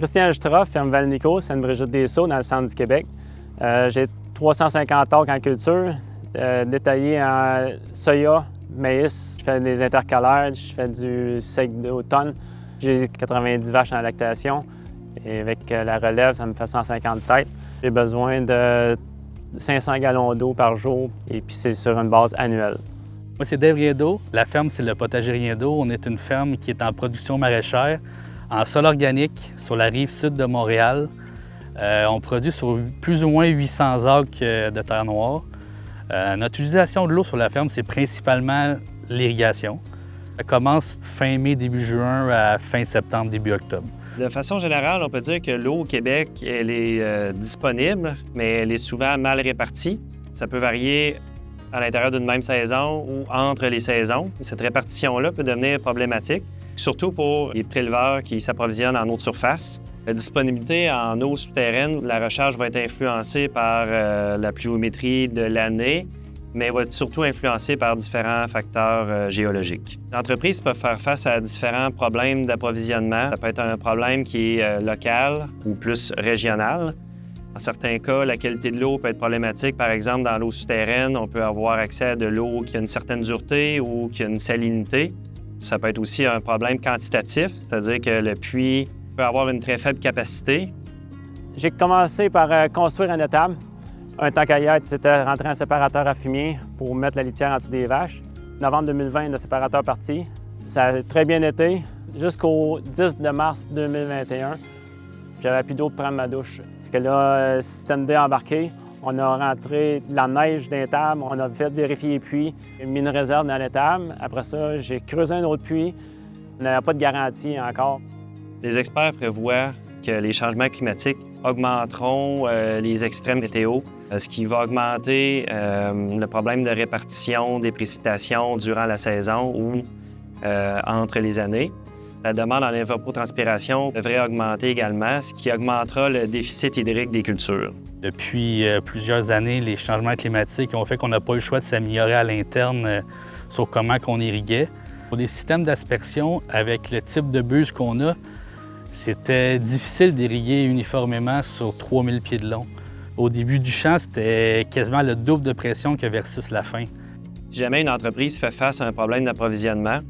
Christian Jutra, ferme Val-Nico, Sainte-Brigitte-des-Sceaux, dans le centre du Québec. J'ai 350 acres en culture, détaillés en soya, maïs. Je fais des intercalaires, je fais du sec d'automne. J'ai 90 vaches en lactation. Et avec la relève, ça me fait 150 têtes. J'ai besoin de 500 gallons d'eau par jour, et puis c'est sur une base annuelle. Moi, c'est Dave Riendeau. La ferme, c'est le potager Riendeau. On est une ferme qui est en production maraîchère, en sol organique, sur la rive sud de Montréal. On produit sur plus ou moins 800 acres de terre noire. Notre utilisation de l'eau sur la ferme, c'est principalement l'irrigation. Ça commence fin mai, début juin à fin septembre, début octobre. De façon générale, on peut dire que l'eau au Québec, elle est disponible, mais elle est souvent mal répartie. Ça peut varier à l'intérieur d'une même saison ou entre les saisons. Cette répartition-là peut devenir problématique, surtout pour les préleveurs qui s'approvisionnent en eau de surface. La disponibilité en eau souterraine, la recharge va être influencée par la pluviométrie de l'année, mais va être surtout influencée par différents facteurs géologiques. L'entreprise peut faire face à différents problèmes d'approvisionnement. Ça peut être un problème qui est local ou plus régional. Dans certains cas, la qualité de l'eau peut être problématique. Par exemple, dans l'eau souterraine, on peut avoir accès à de l'eau qui a une certaine dureté ou qui a une salinité. Ça peut être aussi un problème quantitatif, c'est-à-dire que le puits peut avoir une très faible capacité. J'ai commencé par construire un étable. Un temps qu'à y être, c'était rentrer un séparateur à fumier pour mettre la litière en dessous des vaches. Novembre 2020, le séparateur parti. Ça a très bien été jusqu'au 10 de mars 2021. J'avais plus d'eau pour prendre ma douche. Fait que là, système D embarqué, on a rentré de la neige dans l'étable, on a fait vérifier les puits, mis une réserve dans l'étable. Après ça, j'ai creusé un autre puits. On n'avait pas de garantie encore. Les experts prévoient que les changements climatiques augmenteront les extrêmes météo, ce qui va augmenter le problème de répartition des précipitations durant la saison ou entre les années. La demande en évapotranspiration devrait augmenter également, ce qui augmentera le déficit hydrique des cultures. Depuis plusieurs années, les changements climatiques ont fait qu'on n'a pas eu le choix de s'améliorer à l'interne sur comment on irriguait. Pour des systèmes d'aspersion, avec le type de buse qu'on a, c'était difficile d'irriguer uniformément sur 3000 pieds de long. Au début du champ, c'était quasiment le double de pression que versus la fin. Si jamais une entreprise fait face à un problème d'approvisionnement,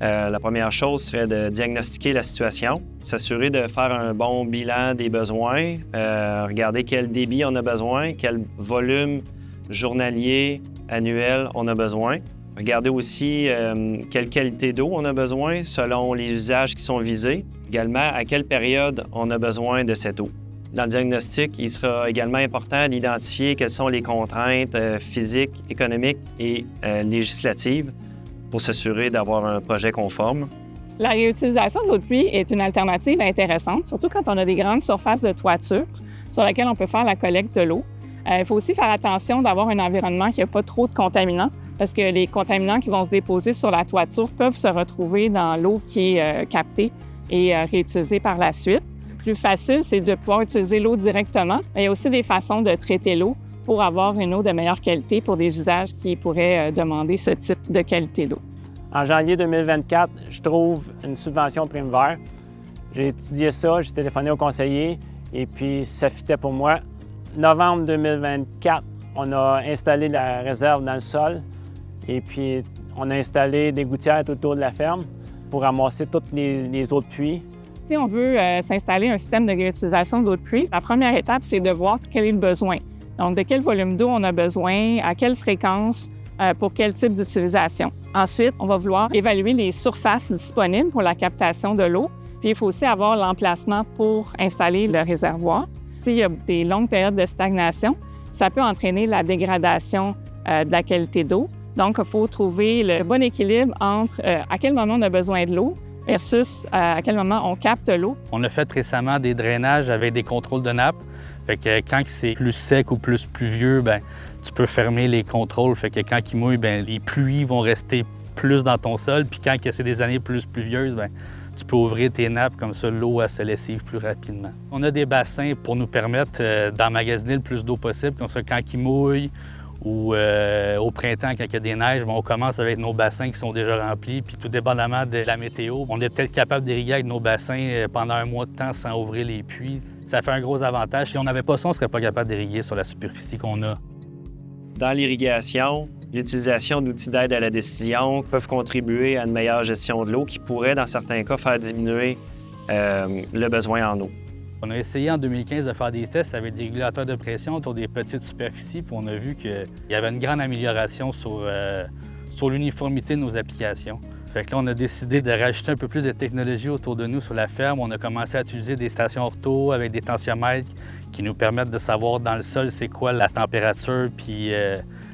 la première chose serait de diagnostiquer la situation, s'assurer de faire un bon bilan des besoins, regarder quel débit on a besoin, quel volume journalier, annuel on a besoin. Regarder aussi quelle qualité d'eau on a besoin selon les usages qui sont visés. Également, à quelle période on a besoin de cette eau. Dans le diagnostic, il sera également important d'identifier quelles sont les contraintes physiques, économiques et législatives pour s'assurer d'avoir un projet conforme. La réutilisation de l'eau de pluie est une alternative intéressante, surtout quand on a des grandes surfaces de toiture sur lesquelles on peut faire la collecte de l'eau. Il faut aussi faire attention d'avoir un environnement qui n'a pas trop de contaminants, parce que les contaminants qui vont se déposer sur la toiture peuvent se retrouver dans l'eau qui est captée et réutilisée par la suite. Le plus facile, c'est de pouvoir utiliser l'eau directement. Mais il y a aussi des façons de traiter l'eau pour avoir une eau de meilleure qualité pour des usages qui pourraient demander ce type de qualité d'eau. En janvier 2024, je trouve une subvention prime vert. J'ai étudié ça, j'ai téléphoné au conseiller et puis ça fitait pour moi. Novembre 2024, on a installé la réserve dans le sol et puis on a installé des gouttières tout autour de la ferme pour ramasser toutes les eaux de pluie. Si on veut s'installer un système de réutilisation d'eau de pluie, la première étape, c'est de voir quel est le besoin. Donc, de quel volume d'eau on a besoin, à quelle fréquence, pour quel type d'utilisation. Ensuite, on va vouloir évaluer les surfaces disponibles pour la captation de l'eau. Puis, il faut aussi avoir l'emplacement pour installer le réservoir. S'il y a des longues périodes de stagnation, ça peut entraîner la dégradation de la qualité d'eau. Donc, il faut trouver le bon équilibre entre à quel moment on a besoin de l'eau versus à quel moment on capte l'eau. On a fait récemment des drainages avec des contrôles de nappe. Fait que quand c'est plus sec ou plus pluvieux, bien, tu peux fermer les contrôles. Fait que quand il mouille, bien, les pluies vont rester plus dans ton sol. Puis quand c'est des années plus pluvieuses, bien, tu peux ouvrir tes nappes, comme ça l'eau se lessive plus rapidement. On a des bassins pour nous permettre d'emmagasiner le plus d'eau possible. Comme ça, quand il mouille Ou au printemps, quand il y a des neiges, on commence avec nos bassins qui sont déjà remplis. Puis tout dépendamment de la météo, on est peut-être capable d'irriguer avec nos bassins pendant un mois de temps sans ouvrir les puits. Ça fait un gros avantage. Si on n'avait pas ça, on ne serait pas capable d'irriguer sur la superficie qu'on a. Dans l'irrigation, l'utilisation d'outils d'aide à la décision peuvent contribuer à une meilleure gestion de l'eau qui pourrait, dans certains cas, faire diminuer le besoin en eau. On a essayé en 2015 de faire des tests avec des régulateurs de pression sur des petites superficies, puis on a vu qu'il y avait une grande amélioration sur l'uniformité de nos applications. Fait que là, on a décidé de rajouter un peu plus de technologie autour de nous sur la ferme. On a commencé à utiliser des stations ortho avec des tensiomètres qui nous permettent de savoir dans le sol c'est quoi la température puis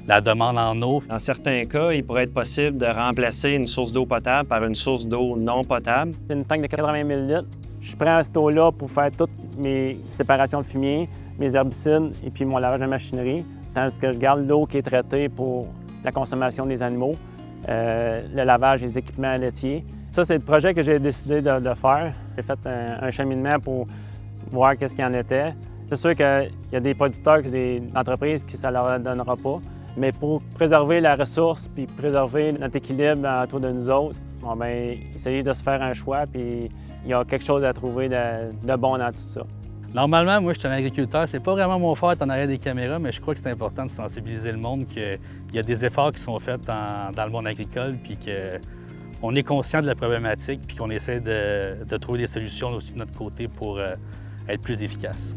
la demande en eau. Dans certains cas, il pourrait être possible de remplacer une source d'eau potable par une source d'eau non potable. C'est une tank de 80 000 litres. Je prends cette eau-là pour faire toutes mes séparations de fumier, mes herbicides et puis mon lavage de machinerie, tandis que je garde l'eau qui est traitée pour la consommation des animaux, le lavage des équipements laitiers. Ça, c'est le projet que j'ai décidé de faire. J'ai fait un cheminement pour voir qu'est-ce qu'il y en était. C'est sûr qu'il y a des producteurs, des entreprises qui ça leur donnera pas, mais pour préserver la ressource puis préserver notre équilibre autour de nous autres, bon, bien, il s'agit de se faire un choix puis il y a quelque chose à trouver de bon dans tout ça. Normalement, moi, je suis un agriculteur. C'est pas vraiment mon fort en arrière des caméras, mais je crois que c'est important de sensibiliser le monde qu'il y a des efforts qui sont faits dans le monde agricole, puis qu'on est conscient de la problématique, puis qu'on essaie de trouver des solutions aussi de notre côté pour être plus efficace.